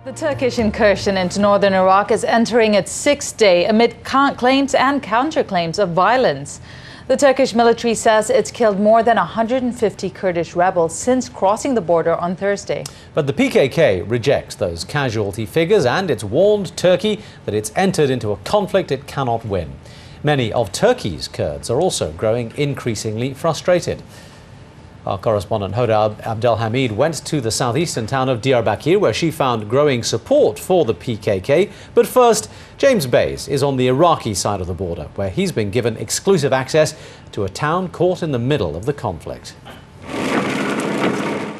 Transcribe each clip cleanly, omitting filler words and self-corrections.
The Turkish incursion into northern Iraq is entering its sixth day amid claims and counterclaims of violence. The Turkish military says it's killed more than 150 Kurdish rebels since crossing the border on Thursday. But the PKK rejects those casualty figures, and it's warned Turkey that it's entered into a conflict it cannot win. Many of Turkey's Kurds are also growing increasingly frustrated. Our correspondent Hoda Abdel Hamid went to the southeastern town of Diyarbakir, where she found growing support for the PKK. But first, James Bays is on the Iraqi side of the border, where he's been given exclusive access to a town caught in the middle of the conflict.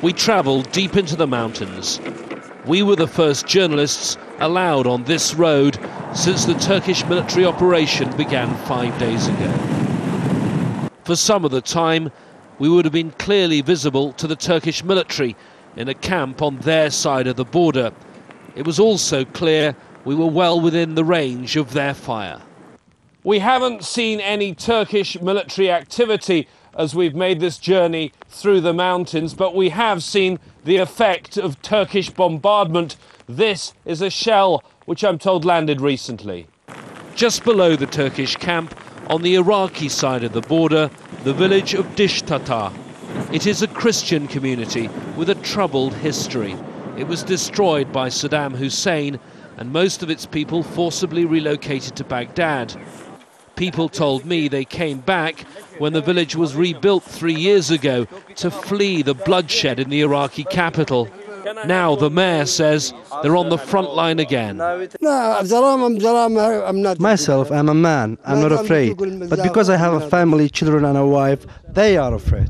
We travelled deep into the mountains. We were the first journalists allowed on this road since the Turkish military operation began 5 days ago. For some of the time, we would have been clearly visible to the Turkish military in a camp on their side of the border. It was also clear we were well within the range of their fire. We haven't seen any Turkish military activity as we've made this journey through the mountains, but we have seen the effect of Turkish bombardment. This is a shell which I'm told landed recently. Just below the Turkish camp, on the Iraqi side of the border, the village of Diyarbakir. It is a Christian community with a troubled history. It was destroyed by Saddam Hussein, and most of its people forcibly relocated to Baghdad. People told me they came back when the village was rebuilt 3 years ago to flee the bloodshed in the Iraqi capital. Now the mayor says they're on the front line again. Myself, I'm a man. I'm not afraid. But because I have a family, children and a wife, they are afraid.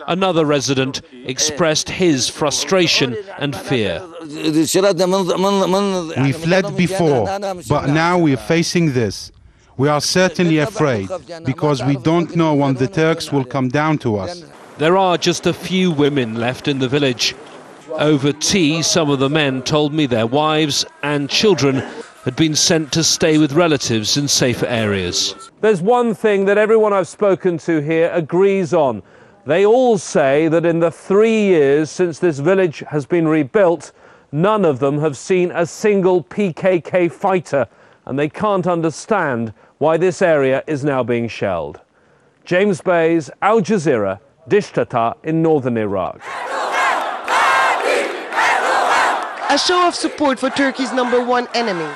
Another resident expressed his frustration and fear. We fled before, but now we're facing this. We are certainly afraid because we don't know when the Turks will come down to us. There are just a few women left in the village. Over tea, some of the men told me their wives and children had been sent to stay with relatives in safer areas. There's one thing that everyone I've spoken to here agrees on. They all say that in the 3 years since this village has been rebuilt, none of them have seen a single PKK fighter, and they can't understand why this area is now being shelled. James Bays, Al Jazeera, Diyarbakir in northern Iraq. A show of support for Turkey's #1 enemy,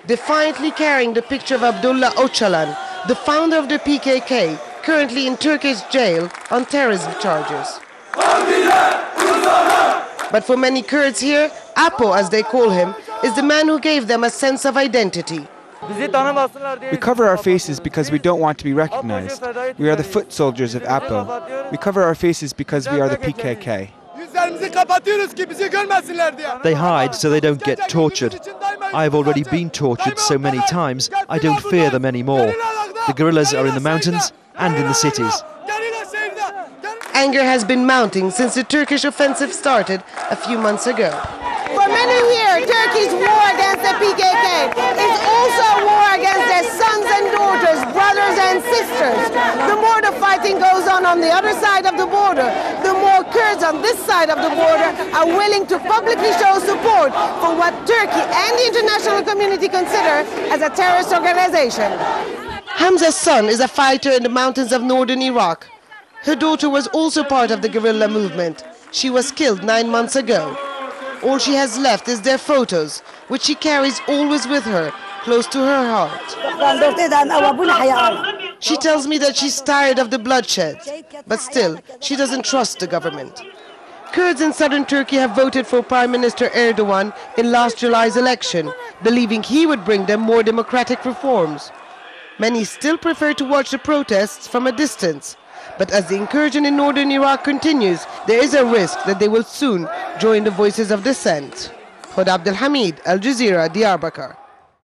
defiantly carrying the picture of Abdullah Öcalan, the founder of the PKK, currently in Turkish jail on terrorism charges. But for many Kurds here, Apo, as they call him, is the man who gave them a sense of identity. We cover our faces because we don't want to be recognized. We are the foot soldiers of Apo. We cover our faces because we are the PKK. They hide so they don't get tortured. I've already been tortured so many times, I don't fear them anymore. The guerrillas are in the mountains and in the cities. Anger has been mounting since the Turkish offensive started a few months ago. For many here, Turkey's war against the PKK is also a war against their sons and daughters, brothers and sisters. The more the fighting goes on the other side of the border, the more Kurds on this side of the border are willing to publicly show support for what Turkey and the international community consider as a terrorist organization. Hamza's son is a fighter in the mountains of northern Iraq. Her daughter was also part of the guerrilla movement. She was killed 9 months ago. All she has left is their photos, which she carries always with her, close to her heart. She tells me that she's tired of the bloodshed, but still, she doesn't trust the government. Kurds in southern Turkey have voted for Prime Minister Erdogan in last July's election, believing he would bring them more democratic reforms. Many still prefer to watch the protests from a distance. But as the incursion in northern Iraq continues, there is a risk that they will soon join the voices of dissent. Hoda Abdel Hamid, Al Jazeera, Diyarbakir.